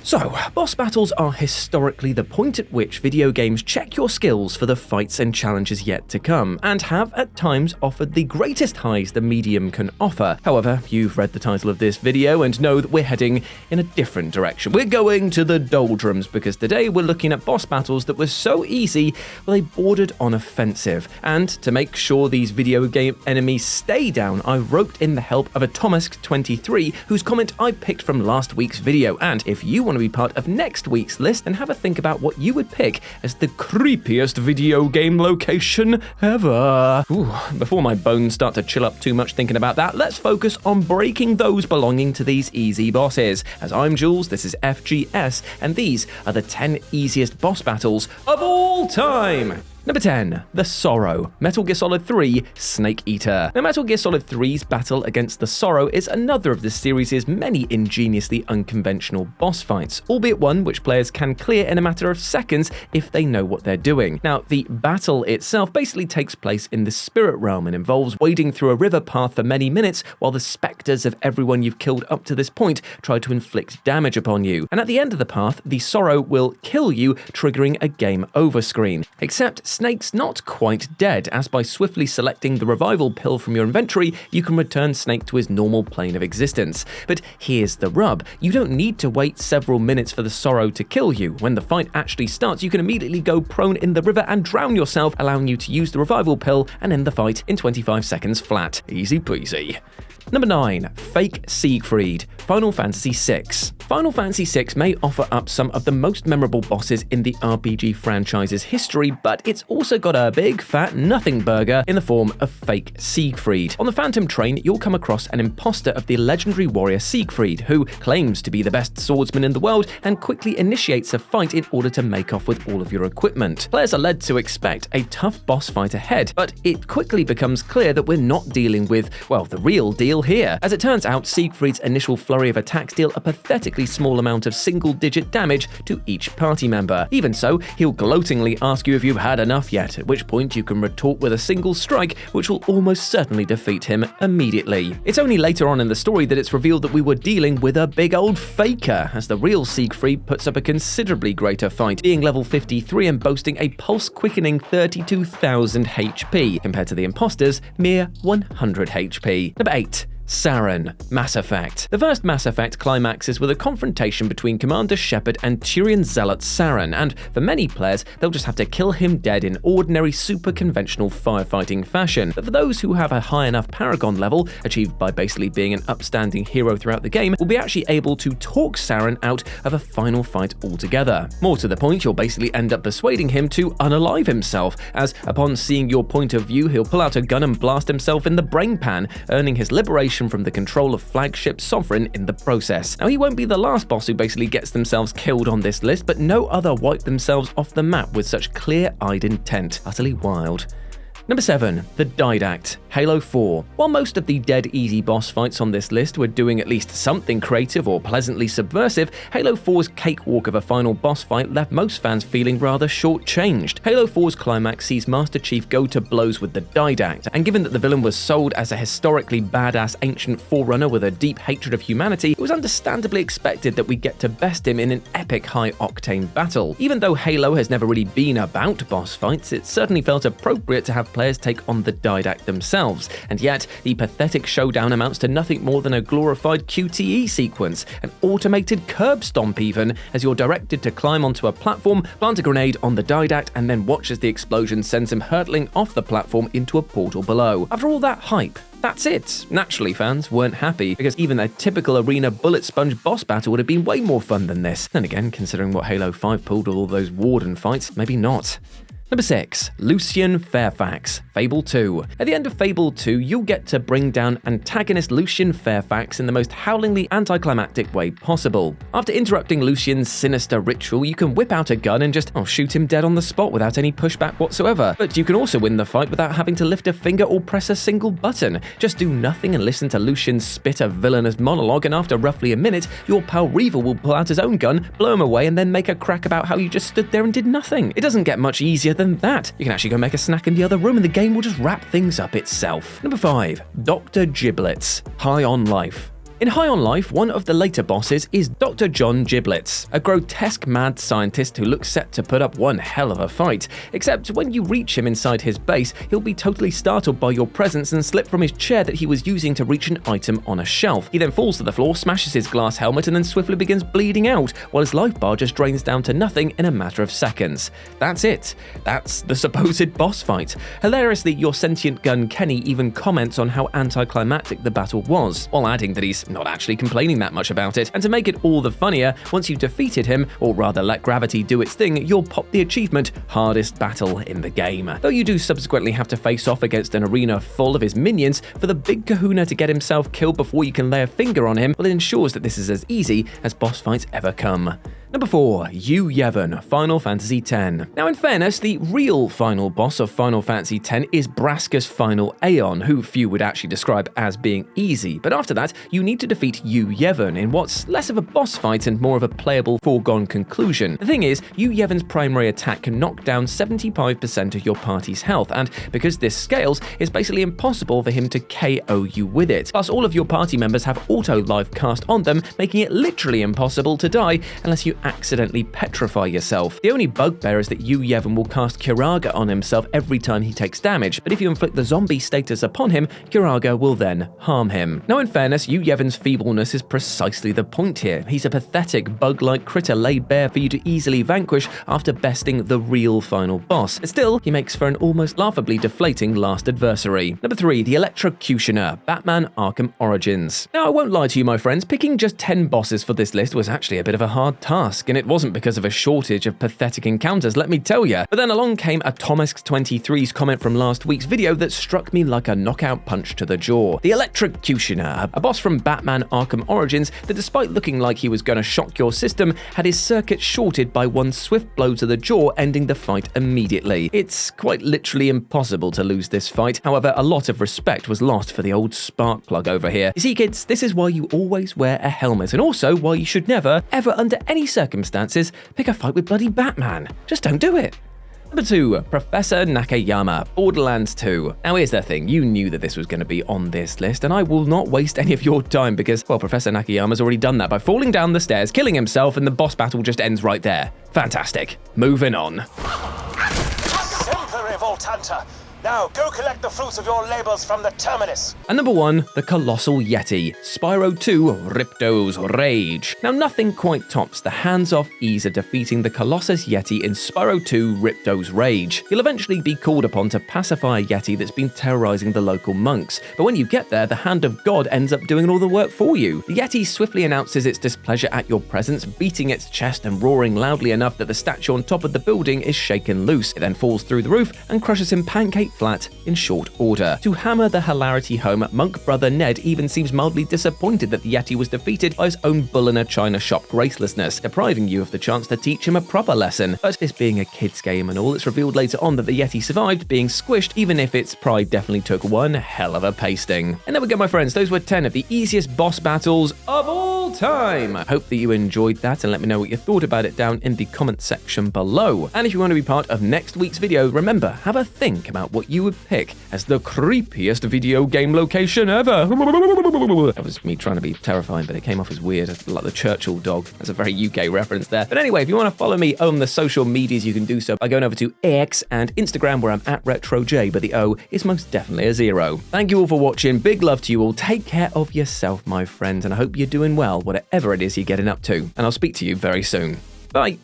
So, boss battles are historically the point at which video games check your skills for the fights and challenges yet to come, and have at times offered the greatest highs the medium can offer. However, you've read the title of this video and know that we're heading in a different direction. We're going to the doldrums, because today we're looking at boss battles that were so easy, well, they bordered on offensive. And to make sure these video game enemies stay down, I've roped in the help of Atomisk23, whose comment I picked from last week's video. And if you want to be part of next week's list, and have a think about what you would pick as the creepiest video game location ever. Ooh, before my bones start to chill up too much thinking about that, let's focus on breaking those belonging to these easy bosses. As I'm Jules, this is FGS, and these are the 10 easiest boss battles of all time. Number 10. The Sorrow, Metal Gear Solid 3 Snake Eater. Now, Metal Gear Solid 3's battle against the Sorrow is another of the series' many ingeniously unconventional boss fights, albeit one which players can clear in a matter of seconds if they know what they're doing. Now, the battle itself basically takes place in the spirit realm and involves wading through a river path for many minutes while the specters of everyone you've killed up to this point try to inflict damage upon you. And at the end of the path, the Sorrow will kill you, triggering a game over screen. Except Snake's not quite dead, as by swiftly selecting the revival pill from your inventory, you can return Snake to his normal plane of existence. But here's the rub: you don't need to wait several minutes for the Sorrow to kill you. When the fight actually starts, you can immediately go prone in the river and drown yourself, allowing you to use the revival pill and end the fight in 25 seconds flat. Easy peasy. Number 9. Fake Siegfried, Final Fantasy VI. Final Fantasy VI may offer up some of the most memorable bosses in the RPG franchise's history, but it's also got a big fat nothing burger in the form of Fake Siegfried. On the Phantom Train, you'll come across an imposter of the legendary warrior Siegfried, who claims to be the best swordsman in the world and quickly initiates a fight in order to make off with all of your equipment. Players are led to expect a tough boss fight ahead, but it quickly becomes clear that we're not dealing with, well, the real deal here. As it turns out, Siegfried's initial flurry of attacks deal a pathetically small amount of single-digit damage to each party member. Even so, he'll gloatingly ask you if you've had enough yet, at which point you can retort with a single strike, which will almost certainly defeat him immediately. It's only later on in the story that it's revealed that we were dealing with a big old faker, as the real Siegfried puts up a considerably greater fight, being level 53 and boasting a pulse-quickening 32,000 HP, compared to the imposter's mere 100 HP. Number 8. Saron, Mass Effect. The first Mass Effect climaxes with a confrontation between Commander Shepard and Turian zealot Saron, and for many players, they'll just have to kill him dead in ordinary, super conventional firefighting fashion. But for those who have a high enough Paragon level, achieved by basically being an upstanding hero throughout the game, will be actually able to talk Saron out of a final fight altogether. More to the point, you'll basically end up persuading him to unalive himself, as upon seeing your point of view, he'll pull out a gun and blast himself in the brain pan, earning his liberation from the control of flagship Sovereign in the process. Now, he won't be the last boss who basically gets themselves killed on this list, but no other wipe themselves off the map with such clear-eyed intent. Utterly wild. Number 7. The Didact, Halo 4. While most of the dead easy boss fights on this list were doing at least something creative or pleasantly subversive, Halo 4's cakewalk of a final boss fight left most fans feeling rather shortchanged. Halo 4's climax sees Master Chief go to blows with the Didact, and given that the villain was sold as a historically badass ancient forerunner with a deep hatred of humanity, it was understandably expected that we'd get to best him in an epic high-octane battle. Even though Halo has never really been about boss fights, it certainly felt appropriate to have players take on the Didact themselves, and yet the pathetic showdown amounts to nothing more than a glorified QTE sequence, an automated curb stomp even, as you're directed to climb onto a platform, plant a grenade on the Didact, and then watch as the explosion sends him hurtling off the platform into a portal below. After all that hype, that's it. Naturally, fans weren't happy, because even a typical arena bullet sponge boss battle would have been way more fun than this. Then again, considering what Halo 5 pulled with all those Warden fights, maybe not. Number 6. Lucien Fairfax, Fable 2. At the end of Fable 2, you'll get to bring down antagonist Lucien Fairfax in the most howlingly anticlimactic way possible. After interrupting Lucien's sinister ritual, you can whip out a gun and just shoot him dead on the spot without any pushback whatsoever. But you can also win the fight without having to lift a finger or press a single button. Just do nothing and listen to Lucien spit a villainous monologue, and after roughly a minute, your pal Reaver will pull out his own gun, blow him away, and then make a crack about how you just stood there and did nothing. It doesn't get much easier than that. You can actually go make a snack in the other room and the game will just wrap things up itself. Number 5. Dr. Giblets, High on Life. In High on Life, one of the later bosses is Dr. John Giblets, a grotesque mad scientist who looks set to put up one hell of a fight, except when you reach him inside his base, he'll be totally startled by your presence and slip from his chair that he was using to reach an item on a shelf. He then falls to the floor, smashes his glass helmet, and then swiftly begins bleeding out, while his life bar just drains down to nothing in a matter of seconds. That's it. That's the supposed boss fight. Hilariously, your sentient gun Kenny even comments on how anticlimactic the battle was, while adding that he's not actually complaining that much about it. And to make it all the funnier, once you've defeated him, or rather let gravity do its thing, you'll pop the achievement, hardest battle in the game. Though you do subsequently have to face off against an arena full of his minions, for the big kahuna to get himself killed before you can lay a finger on him, well, it ensures that this is as easy as boss fights ever come. Number 4. Yevon, Final Fantasy X. Now, in fairness, the real final boss of Final Fantasy X is Braska's final Aeon, who few would actually describe as being easy, but after that, you need to defeat Yevon in what's less of a boss fight and more of a playable foregone conclusion. The thing is, Yevon's primary attack can knock down 75% of your party's health, and because this scales, it's basically impossible for him to KO you with it. Plus, all of your party members have auto-life cast on them, making it literally impossible to die unless you accidentally petrify yourself. The only bugbear is that Yevon will cast Kiraga on himself every time he takes damage, but if you inflict the zombie status upon him, Kiraga will then harm him. Now, in fairness, Yevon's feebleness is precisely the point here. He's a pathetic, bug-like critter laid bare for you to easily vanquish after besting the real final boss. But still, he makes for an almost laughably deflating last adversary. Number 3. The Electrocutioner, Batman Arkham Origins. Now, I won't lie to you, my friends, picking just 10 bosses for this list was actually a bit of a hard task, and it wasn't because of a shortage of pathetic encounters, let me tell ya. But then along came Atomisk23's comment from last week's video that struck me like a knockout punch to the jaw. The Electrocutioner, a boss from Batman Arkham Origins that, despite looking like he was going to shock your system, had his circuit shorted by one swift blow to the jaw, ending the fight immediately. It's quite literally impossible to lose this fight. However, a lot of respect was lost for the old spark plug over here. You see, kids, this is why you always wear a helmet, and also why you should never, ever under any circumstances, pick a fight with bloody Batman. Just don't do it. Number 2. Professor Nakayama, Borderlands 2. Now, here's the thing, you knew that this was going to be on this list, and I will not waste any of your time because, well, Professor Nakayama's already done that by falling down the stairs, killing himself, and the boss battle just ends right there. Fantastic. Moving on. Sempre, Vault Hunter. Now, go collect the fruits of your labors from the terminus. And number 1, the Colossal Yeti, Spyro 2, Ripto's Rage. Now, nothing quite tops the hands-off ease of defeating the Colossus Yeti in Spyro 2, Ripto's Rage. You'll eventually be called upon to pacify a Yeti that's been terrorizing the local monks, but when you get there, the hand of God ends up doing all the work for you. The Yeti swiftly announces its displeasure at your presence, beating its chest and roaring loudly enough that the statue on top of the building is shaken loose. It then falls through the roof and crushes him pancake flat in short order. To hammer the hilarity home, monk brother Ned even seems mildly disappointed that the Yeti was defeated by his own bull in a china shop gracelessness, depriving you of the chance to teach him a proper lesson. But this being a kid's game and all, it's revealed later on that the Yeti survived being squished, even if its pride definitely took one hell of a pasting. And there we go, my friends, those were 10 of the easiest boss battles of all time. I hope that you enjoyed that, and let me know what you thought about it down in the comment section below. And if you want to be part of next week's video, remember, have a think about what you would pick as the creepiest video game location ever. That was me trying to be terrifying, but it came off as weird, like the Churchill dog. That's a very UK reference there. But anyway, if you want to follow me on the social medias, you can do so by going over to X and Instagram, where I'm at RetroJ, but the O is most definitely a 0. Thank you all for watching. Big love to you all. Take care of yourself, my friends, and I hope you're doing well, whatever it is you're getting up to. And I'll speak to you very soon. Bye.